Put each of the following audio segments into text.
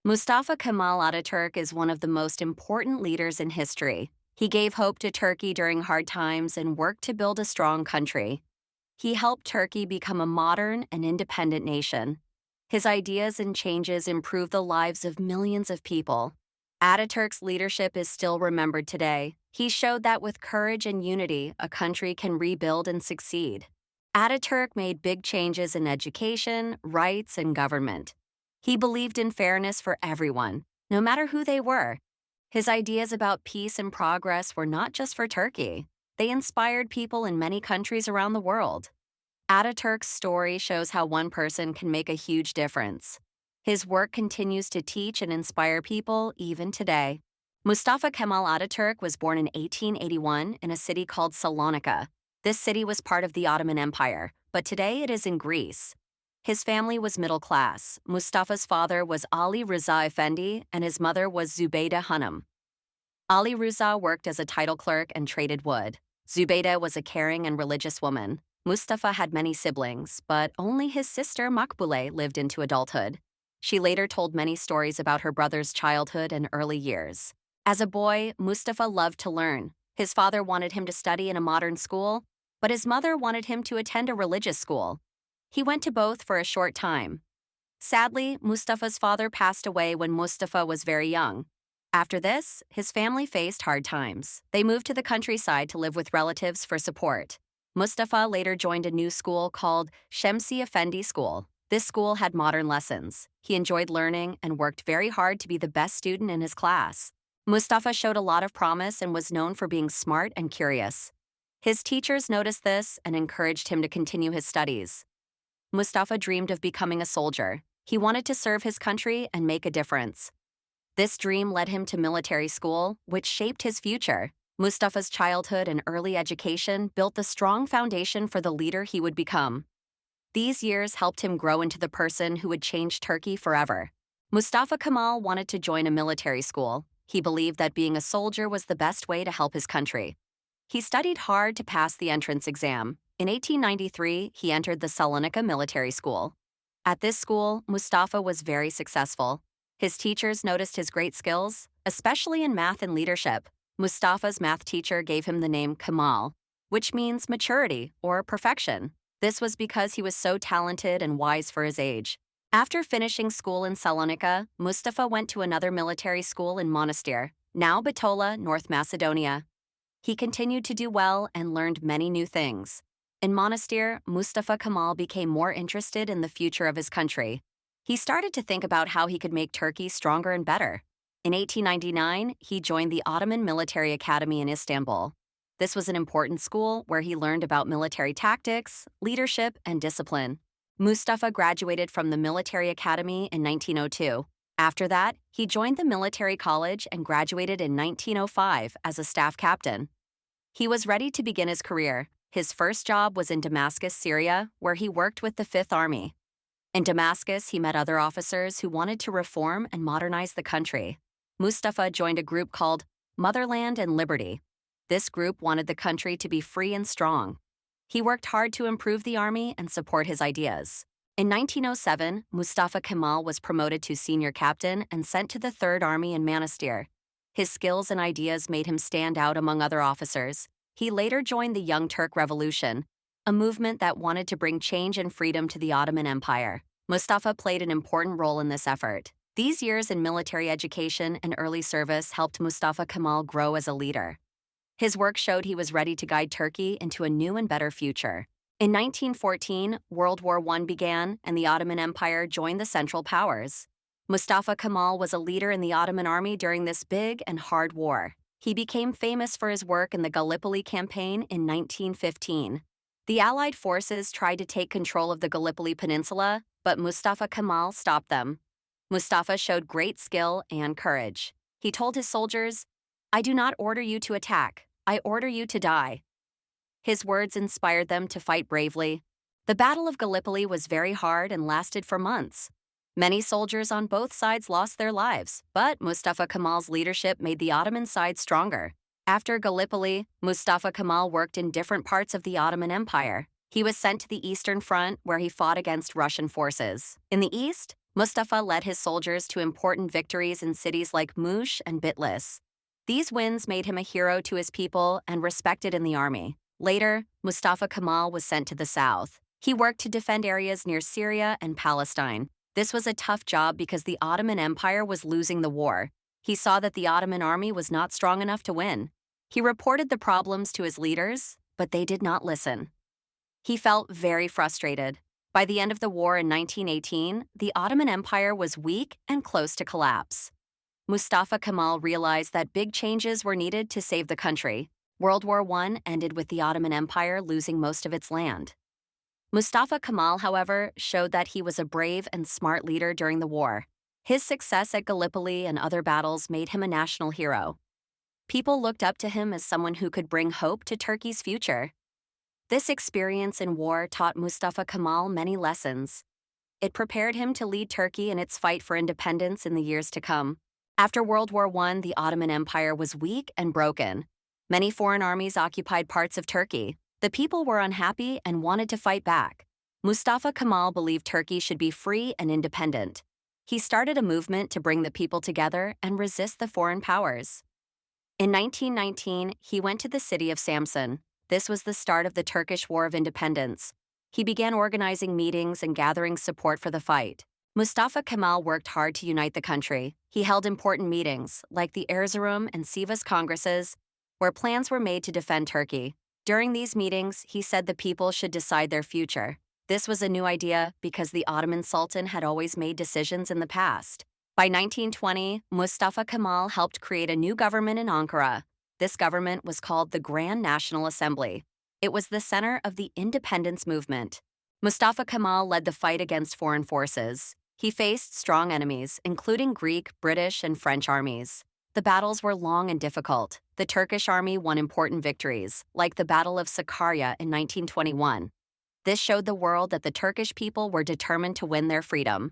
Mustafa Kemal Ataturk is one of the most important leaders in history. He gave hope to Turkey during hard times and worked to build a strong country. He helped Turkey become a modern and independent nation. His ideas and changes improved the lives of millions of people. Ataturk's leadership is still remembered today. He showed that with courage and unity, a country can rebuild and succeed. Ataturk made big changes in education, rights, and government. He believed in fairness for everyone, no matter who they were. His ideas about peace and progress were not just for Turkey. They inspired people in many countries around the world. Ataturk's story shows how one person can make a huge difference. His work continues to teach and inspire people even today. Mustafa Kemal Ataturk was born in 1881 in a city called Salonika. This city was part of the Ottoman Empire, but today it is in Greece. His family was middle class. Mustafa's father was Ali Rıza Effendi and his mother was Zübeyde Hanım. Ali Rıza worked as a title clerk and traded wood. Zübeyde was a caring and religious woman. Mustafa had many siblings, but only his sister Makbule lived into adulthood. She later told many stories about her brother's childhood and early years. As a boy, Mustafa loved to learn. His father wanted him to study in a modern school, but his mother wanted him to attend a religious school. He went to both for a short time. Sadly, Mustafa's father passed away when Mustafa was very young. After this, his family faced hard times. They moved to the countryside to live with relatives for support. Mustafa later joined a new school called Şemsi Efendi School. This school had modern lessons. He enjoyed learning and worked very hard to be the best student in his class. Mustafa showed a lot of promise and was known for being smart and curious. His teachers noticed this and encouraged him to continue his studies. Mustafa dreamed of becoming a soldier. He wanted to serve his country and make a difference. This dream led him to military school, which shaped his future. Mustafa's childhood and early education built the strong foundation for the leader he would become. These years helped him grow into the person who would change Turkey forever. Mustafa Kemal wanted to join a military school. He believed that being a soldier was the best way to help his country. He studied hard to pass the entrance exam. In 1893, he entered the Salonika Military School. At this school, Mustafa was very successful. His teachers noticed his great skills, especially in math and leadership. Mustafa's math teacher gave him the name Kemal, which means maturity or perfection. This was because he was so talented and wise for his age. After finishing school in Salonika, Mustafa went to another military school in Monastir, now Bitola, North Macedonia. He continued to do well and learned many new things. In Monastir, Mustafa Kemal became more interested in the future of his country. He started to think about how he could make Turkey stronger and better. In 1899, he joined the Ottoman Military Academy in Istanbul. This was an important school where he learned about military tactics, leadership, and discipline. Mustafa graduated from the military academy in 1902. After that, he joined the military college and graduated in 1905 as a staff captain. He was ready to begin his career. His first job was in Damascus, Syria, where he worked with the Fifth Army. In Damascus, he met other officers who wanted to reform and modernize the country. Mustafa joined a group called Motherland and Liberty. This group wanted the country to be free and strong. He worked hard to improve the army and support his ideas. In 1907, Mustafa Kemal was promoted to senior captain and sent to the Third Army in Monastir. His skills and ideas made him stand out among other officers. He later joined the Young Turk Revolution, a movement that wanted to bring change and freedom to the Ottoman Empire. Mustafa played an important role in this effort. These years in military education and early service helped Mustafa Kemal grow as a leader. His work showed he was ready to guide Turkey into a new and better future. In 1914, World War I began and the Ottoman Empire joined the Central Powers. Mustafa Kemal was a leader in the Ottoman army during this big and hard war. He became famous for his work in the Gallipoli campaign in 1915. The Allied forces tried to take control of the Gallipoli Peninsula, but Mustafa Kemal stopped them. Mustafa showed great skill and courage. He told his soldiers, "I do not order you to attack. I order you to die." His words inspired them to fight bravely. The Battle of Gallipoli was very hard and lasted for months. Many soldiers on both sides lost their lives, but Mustafa Kemal's leadership made the Ottoman side stronger. After Gallipoli, Mustafa Kemal worked in different parts of the Ottoman Empire. He was sent to the Eastern Front, where he fought against Russian forces. In the East, Mustafa led his soldiers to important victories in cities like Mush and Bitlis. These wins made him a hero to his people and respected in the army. Later, Mustafa Kemal was sent to the south. He worked to defend areas near Syria and Palestine. This was a tough job because the Ottoman Empire was losing the war. He saw that the Ottoman army was not strong enough to win. He reported the problems to his leaders, but they did not listen. He felt very frustrated. By the end of the war in 1918, the Ottoman Empire was weak and close to collapse. Mustafa Kemal realized that big changes were needed to save the country. World War I ended with the Ottoman Empire losing most of its land. Mustafa Kemal, however, showed that he was a brave and smart leader during the war. His success at Gallipoli and other battles made him a national hero. People looked up to him as someone who could bring hope to Turkey's future. This experience in war taught Mustafa Kemal many lessons. It prepared him to lead Turkey in its fight for independence in the years to come. After World War I, the Ottoman Empire was weak and broken. Many foreign armies occupied parts of Turkey. The people were unhappy and wanted to fight back. Mustafa Kemal believed Turkey should be free and independent. He started a movement to bring the people together and resist the foreign powers. In 1919, he went to the city of Samsun. This was the start of the Turkish War of Independence. He began organizing meetings and gathering support for the fight. Mustafa Kemal worked hard to unite the country. He held important meetings, like the Erzurum and Sivas Congresses, where plans were made to defend Turkey. During these meetings, he said the people should decide their future. This was a new idea because the Ottoman Sultan had always made decisions in the past. By 1920, Mustafa Kemal helped create a new government in Ankara. This government was called the Grand National Assembly. It was the center of the independence movement. Mustafa Kemal led the fight against foreign forces. He faced strong enemies, including Greek, British, and French armies. The battles were long and difficult. The Turkish army won important victories, like the Battle of Sakarya in 1921. This showed the world that the Turkish people were determined to win their freedom.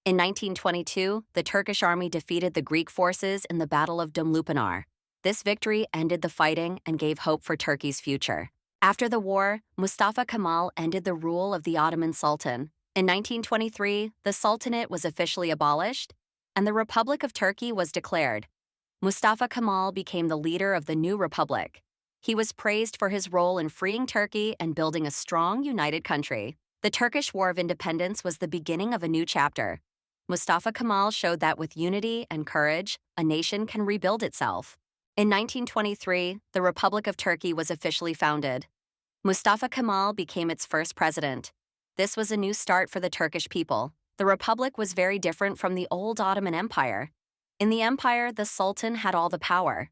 In 1922, the Turkish army defeated the Greek forces in the Battle of Dumlupinar. This victory ended the fighting and gave hope for Turkey's future. After the war, Mustafa Kemal ended the rule of the Ottoman Sultan. In 1923, the Sultanate was officially abolished, and the Republic of Turkey was declared. Mustafa Kemal became the leader of the new republic. He was praised for his role in freeing Turkey and building a strong, united country. The Turkish War of Independence was the beginning of a new chapter. Mustafa Kemal showed that with unity and courage, a nation can rebuild itself. In 1923, the Republic of Turkey was officially founded. Mustafa Kemal became its first president. This was a new start for the Turkish people. The republic was very different from the old Ottoman Empire. In the empire, the Sultan had all the power.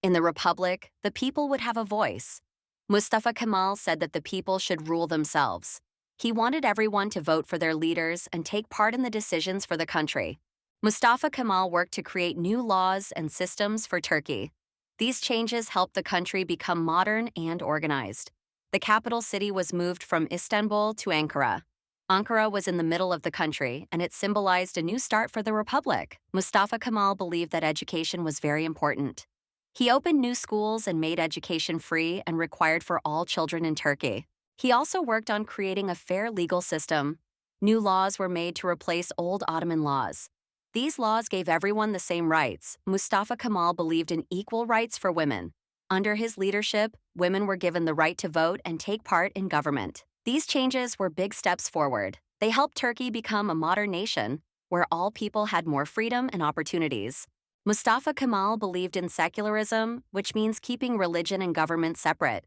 In the republic, the people would have a voice. Mustafa Kemal said that the people should rule themselves. He wanted everyone to vote for their leaders and take part in the decisions for the country. Mustafa Kemal worked to create new laws and systems for Turkey. These changes helped the country become modern and organized. The capital city was moved from Istanbul to Ankara. Ankara was in the middle of the country, and it symbolized a new start for the republic. Mustafa Kemal believed that education was very important. He opened new schools and made education free and required for all children in Turkey. He also worked on creating a fair legal system. New laws were made to replace old Ottoman laws. These laws gave everyone the same rights. Mustafa Kemal believed in equal rights for women. Under his leadership, women were given the right to vote and take part in government. These changes were big steps forward. They helped Turkey become a modern nation, where all people had more freedom and opportunities. Mustafa Kemal believed in secularism, which means keeping religion and government separate.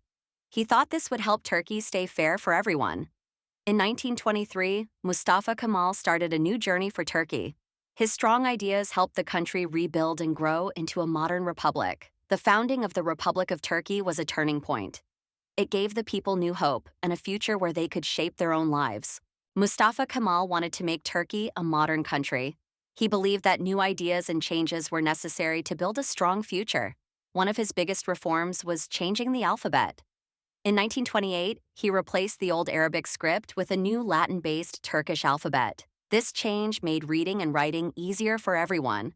He thought this would help Turkey stay fair for everyone. In 1923, Mustafa Kemal started a new journey for Turkey. His strong ideas helped the country rebuild and grow into a modern republic. The founding of the Republic of Turkey was a turning point. It gave the people new hope and a future where they could shape their own lives. Mustafa Kemal wanted to make Turkey a modern country. He believed that new ideas and changes were necessary to build a strong future. One of his biggest reforms was changing the alphabet. In 1928, he replaced the old Arabic script with a new Latin-based Turkish alphabet. This change made reading and writing easier for everyone.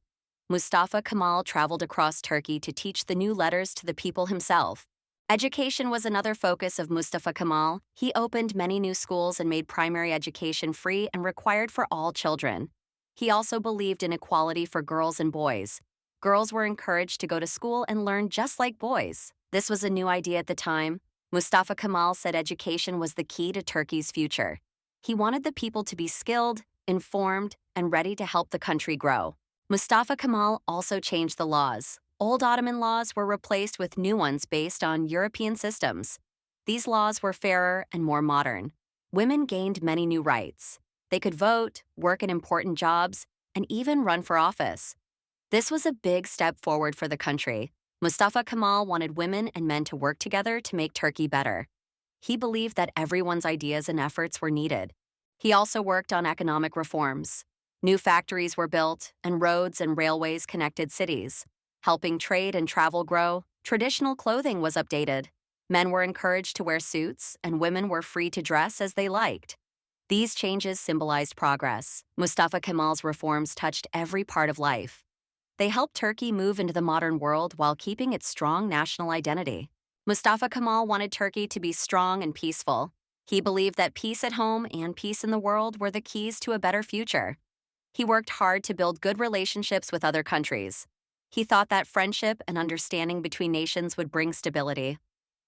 Mustafa Kemal traveled across Turkey to teach the new letters to the people himself. Education was another focus of Mustafa Kemal. He opened many new schools and made primary education free and required for all children. He also believed in equality for girls and boys. Girls were encouraged to go to school and learn just like boys. This was a new idea at the time. Mustafa Kemal said education was the key to Turkey's future. He wanted the people to be skilled, informed, and ready to help the country grow. Mustafa Kemal also changed the laws. Old Ottoman laws were replaced with new ones based on European systems. These laws were fairer and more modern. Women gained many new rights. They could vote, work in important jobs, and even run for office. This was a big step forward for the country. Mustafa Kemal wanted women and men to work together to make Turkey better. He believed that everyone's ideas and efforts were needed. He also worked on economic reforms. New factories were built, and roads and railways connected cities. Helping trade and travel grow, traditional clothing was updated. Men were encouraged to wear suits, and women were free to dress as they liked. These changes symbolized progress. Mustafa Kemal's reforms touched every part of life. They helped Turkey move into the modern world while keeping its strong national identity. Mustafa Kemal wanted Turkey to be strong and peaceful. He believed that peace at home and peace in the world were the keys to a better future. He worked hard to build good relationships with other countries. He thought that friendship and understanding between nations would bring stability.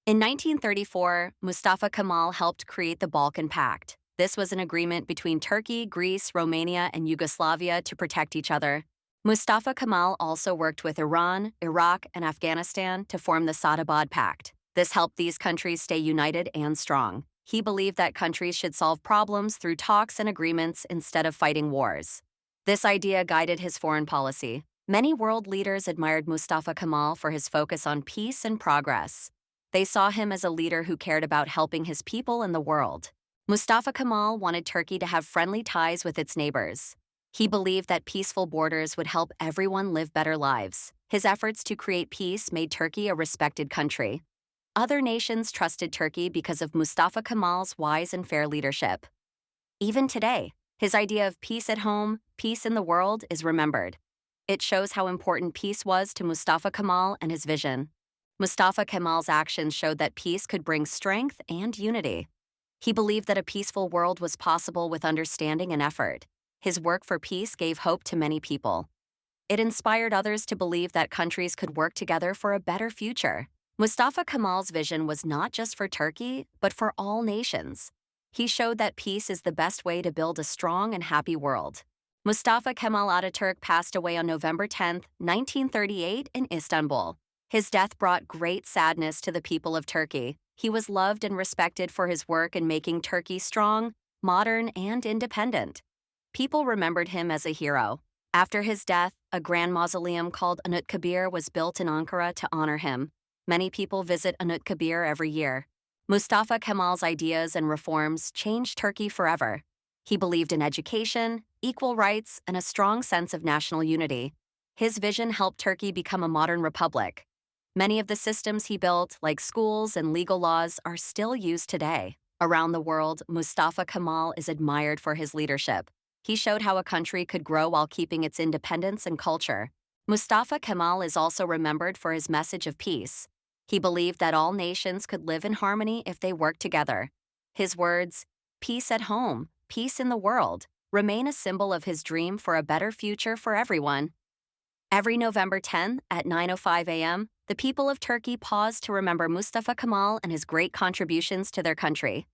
In 1934, Mustafa Kemal helped create the Balkan Pact. This was an agreement between Turkey, Greece, Romania, and Yugoslavia to protect each other. Mustafa Kemal also worked with Iran, Iraq, and Afghanistan to form the Sadabad Pact. This helped these countries stay united and strong. He believed that countries should solve problems through talks and agreements instead of fighting wars. This idea guided his foreign policy. Many world leaders admired Mustafa Kemal for his focus on peace and progress. They saw him as a leader who cared about helping his people and the world. Mustafa Kemal wanted Turkey to have friendly ties with its neighbors. He believed that peaceful borders would help everyone live better lives. His efforts to create peace made Turkey a respected country. Other nations trusted Turkey because of Mustafa Kemal's wise and fair leadership. Even today, his idea of peace at home, peace in the world is remembered. It shows how important peace was to Mustafa Kemal and his vision. Mustafa Kemal's actions showed that peace could bring strength and unity. He believed that a peaceful world was possible with understanding and effort. His work for peace gave hope to many people. It inspired others to believe that countries could work together for a better future. Mustafa Kemal's vision was not just for Turkey, but for all nations. He showed that peace is the best way to build a strong and happy world. Mustafa Kemal Ataturk passed away on November 10, 1938, in Istanbul. His death brought great sadness to the people of Turkey. He was loved and respected for his work in making Turkey strong, modern, and independent. People remembered him as a hero. After his death, a grand mausoleum called Anıtkabir was built in Ankara to honor him. Many people visit Anıtkabir every year. Mustafa Kemal's ideas and reforms changed Turkey forever. He believed in education, equal rights, and a strong sense of national unity. His vision helped Turkey become a modern republic. Many of the systems he built, like schools and legal laws, are still used today. Around the world, Mustafa Kemal is admired for his leadership. He showed how a country could grow while keeping its independence and culture. Mustafa Kemal is also remembered for his message of peace. He believed that all nations could live in harmony if they worked together. His words, "Peace at home, peace in the world," remain a symbol of his dream for a better future for everyone. Every November 10 at 9:05 a.m., the people of Turkey pause to remember Mustafa Kemal and his great contributions to their country.